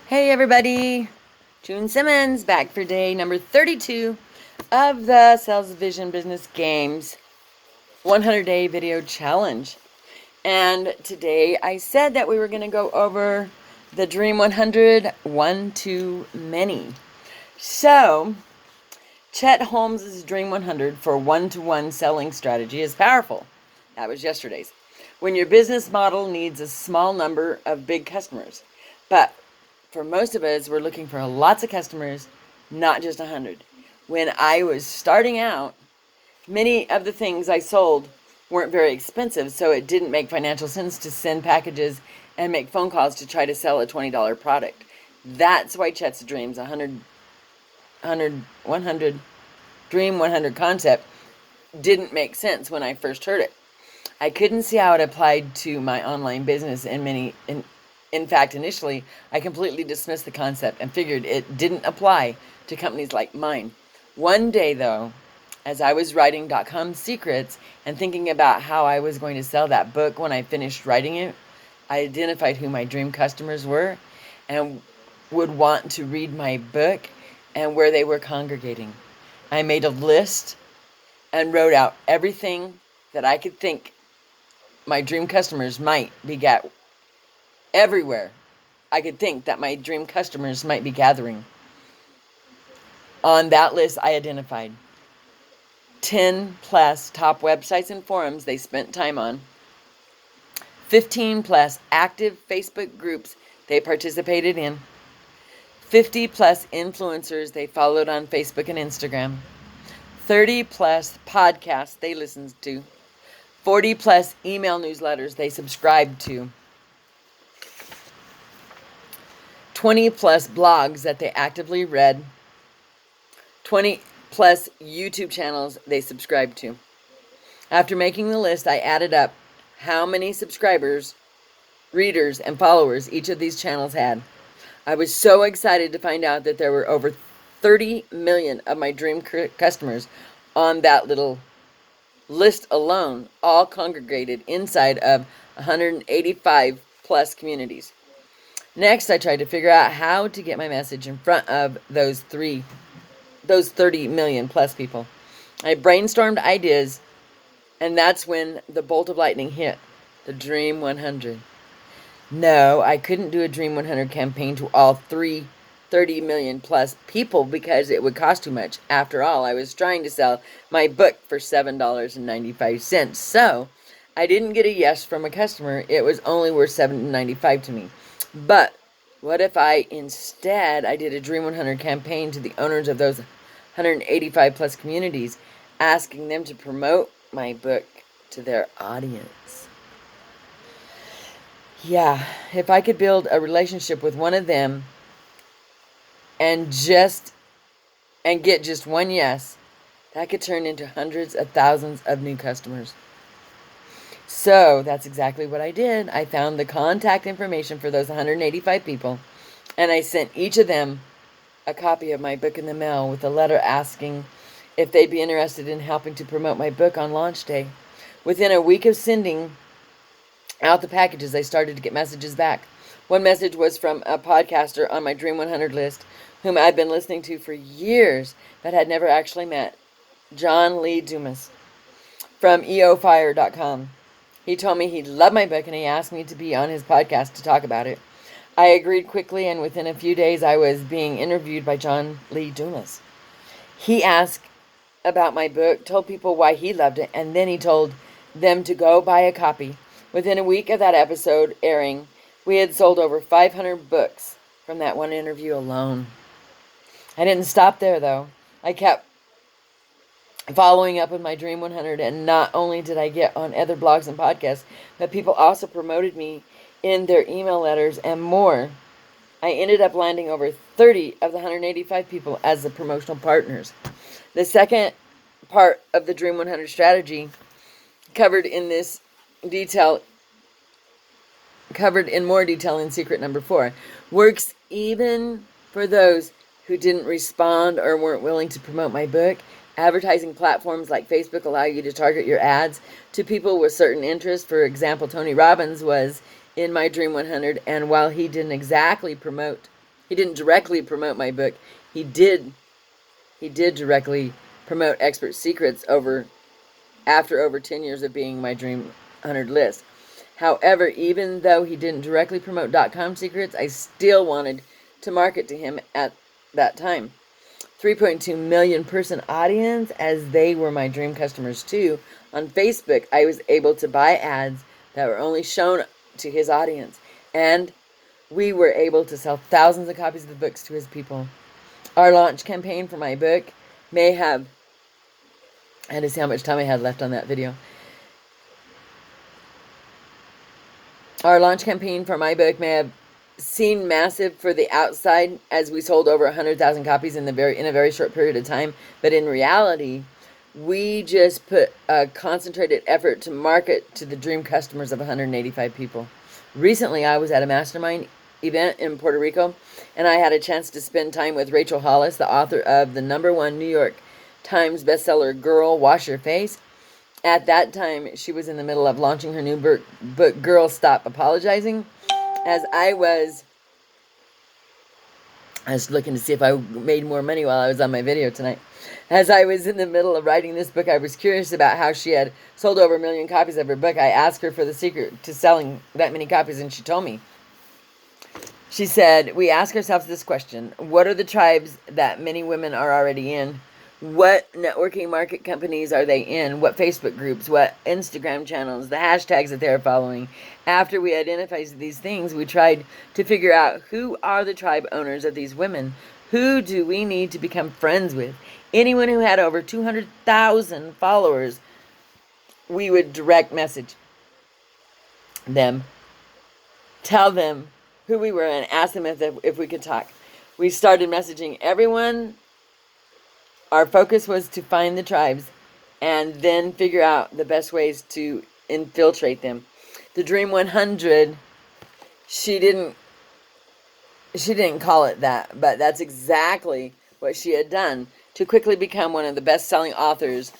Hey everybody, June Simmons back for day number 32 of the Salesvision Business Games 100-day video challenge. And today I said that we were going to go over the Dream 100 one too many. So, Chet Holmes' Dream 100 for one-to-one selling strategy is powerful. That was yesterday's. When your business model needs a small number of big customers, but for most of us, we're looking for lots of customers, not just 100. When I was starting out, many of the things I sold weren't very expensive, so it didn't make financial sense to send packages and make phone calls to try to sell a $20 product. That's why Chet's Dreams 100 Dream 100 concept didn't make sense when I first heard it. I couldn't see how it applied to my online business, and in fact, initially, I completely dismissed the concept and figured it didn't apply to companies like mine. One day, though, as I was writing .com Secrets and thinking about how I was going to sell that book when I finished writing it, I identified who my dream customers were and would want to read my book and where they were congregating. I made a list and wrote out everything that I could think my dream customers might be everywhere I could think that my dream customers might be gathering. On that list, I identified 10 plus top websites and forums they spent time on, 15 plus active Facebook groups they participated in, 50 plus influencers they followed on Facebook and Instagram, 30 plus podcasts they listened to, 40 plus email newsletters they subscribed to, 20 plus blogs that they actively read, 20 plus YouTube channels they subscribed to. After making the list, I added up how many subscribers, readers, and followers each of these channels had. I was so excited to find out that there were over 30 million of my dream customers on that little list alone, all congregated inside of 185 plus communities. Next, I tried to figure out how to get my message in front of those 30 million plus people. I brainstormed ideas, and that's when the bolt of lightning hit, the Dream 100. No, I couldn't do a Dream 100 campaign to all 30 million plus people because it would cost too much. After all, I was trying to sell my book for $7.95. So I didn't get a yes from a customer. It was only worth $7.95 to me. But what if I did a Dream 100 campaign to the owners of those 185 plus communities, asking them to promote my book to their audience? Yeah, if I could build a relationship with one of them and get just one yes, that could turn into hundreds of thousands of new customers. So that's exactly what I did. I found the contact information for those 185 people, and I sent each of them a copy of my book in the mail with a letter asking if they'd be interested in helping to promote my book on launch day. Within a week of sending out the packages, I started to get messages back. One message was from a podcaster on my Dream 100 list whom I'd been listening to for years but had never actually met, John Lee Dumas from eofire.com. He told me he loved my book and he asked me to be on his podcast to talk about it. I agreed quickly, and within a few days I was being interviewed by John Lee Dumas. He asked about my book, told people why he loved it, and then he told them to go buy a copy. Within a week of that episode airing, we had sold over 500 books from that one interview alone. I didn't stop there, though. I kept following up with my Dream 100, and not only did I get on other blogs and podcasts, but people also promoted me in their email letters and more. I ended up landing over 30 of the 185 people as the promotional partners. The second part of the Dream 100 strategy, covered in more detail in secret number 4, works even for those who didn't respond or weren't willing to promote my book. Advertising platforms like Facebook allow you to target your ads to people with certain interests. For example, Tony Robbins was in my Dream 100, and while he didn't exactly promote He didn't directly promote my book. He did directly promote Expert Secrets after over 10 years of being my Dream 100 list. However, even though he didn't directly promote .com secrets, I still wanted to market to him at that time. 3.2 million person audience, as they were my dream customers too. On Facebook, I was able to buy ads that were only shown to his audience, and we were able to sell thousands of copies of the books to his people. Our launch campaign for my book may have, I had to see how much time I had left on that video. Our launch campaign for my book may have seemed massive for the outside, as we sold over 100,000 copies in a very short period of time, but in reality, we just put a concentrated effort to market to the dream customers of 185 people. Recently, I was at a mastermind event in Puerto Rico, and I had a chance to spend time with Rachel Hollis, the author of the #1 New York Times bestseller, Girl, Wash Your Face. At that time, she was in the middle of launching her new book, Girl, Stop Apologizing. As I was looking to see if I made more money while I was on my video tonight. As I was in the middle of writing this book, I was curious about how she had sold over 1 million copies of her book. I asked her for the secret to selling that many copies, and she told me. She said, we ask ourselves this question: what are the tribes that many women are already in? What networking market companies are they in? What Facebook groups? What Instagram channels? The hashtags that they're following? After we identified these things, we tried to figure out who are the tribe owners of these women. Who do we need to become friends with? Anyone who had over 200,000 followers, we would direct message them, tell them who we were, and ask them if we could talk. We started messaging everyone. Our focus was to find the tribes and then figure out the best ways to infiltrate them. The Dream 100, she didn't call it that, but that's exactly what she had done to quickly become one of the best-selling authors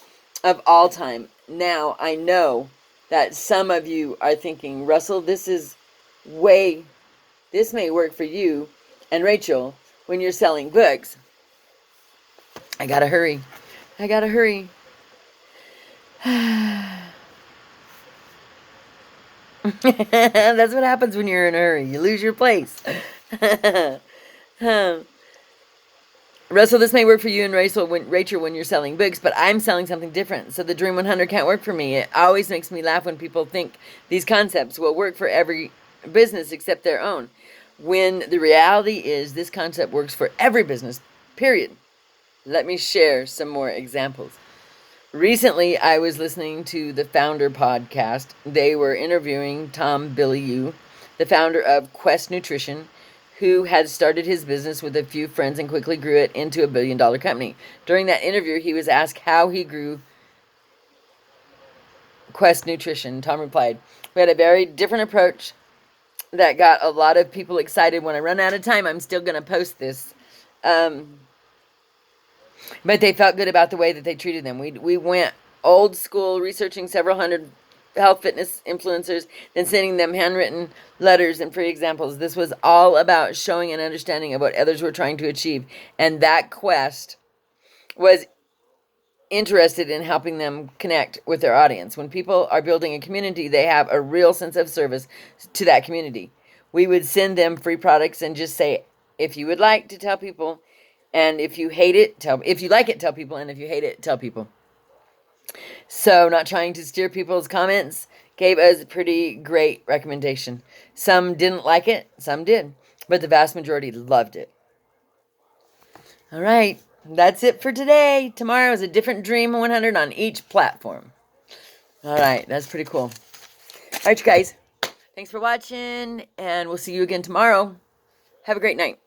of all time. Now, I know that some of you are thinking, Russell, this may work for you and Rachel when you're selling books. I gotta hurry. That's what happens when you're in a hurry. You lose your place. Russell, this may work for you and Rachel when you're selling books, but I'm selling something different, so the Dream 100 can't work for me. It always makes me laugh when people think these concepts will work for every business except their own, when the reality is this concept works for every business, period. Let me share some more examples. Recently, I was listening to the Founder podcast. They were interviewing Tom Bilyeu, the founder of Quest Nutrition, who had started his business with a few friends and quickly grew it into $1 billion company. During that interview, he was asked how he grew Quest Nutrition. Tom replied, we had a very different approach that got a lot of people excited. When I run out of time, I'm still going to post this. But they felt good about the way that they treated them. We went old school, researching several hundred health fitness influencers, then sending them handwritten letters and free examples. This was all about showing an understanding of what others were trying to achieve. And that Quest was interested in helping them connect with their audience. When people are building a community, they have a real sense of service to that community. We would send them free products and just say, if you would like to tell people, and if you hate it, if you like it, tell people, and if you hate it, tell people. So, not trying to steer people's comments, gave us a pretty great recommendation. Some didn't like it, some did, but the vast majority loved it. All right, that's it for today. Tomorrow is a different Dream 100 on each platform. All right, that's pretty cool. All right, you guys, thanks for watching, and we'll see you again tomorrow. Have a great night.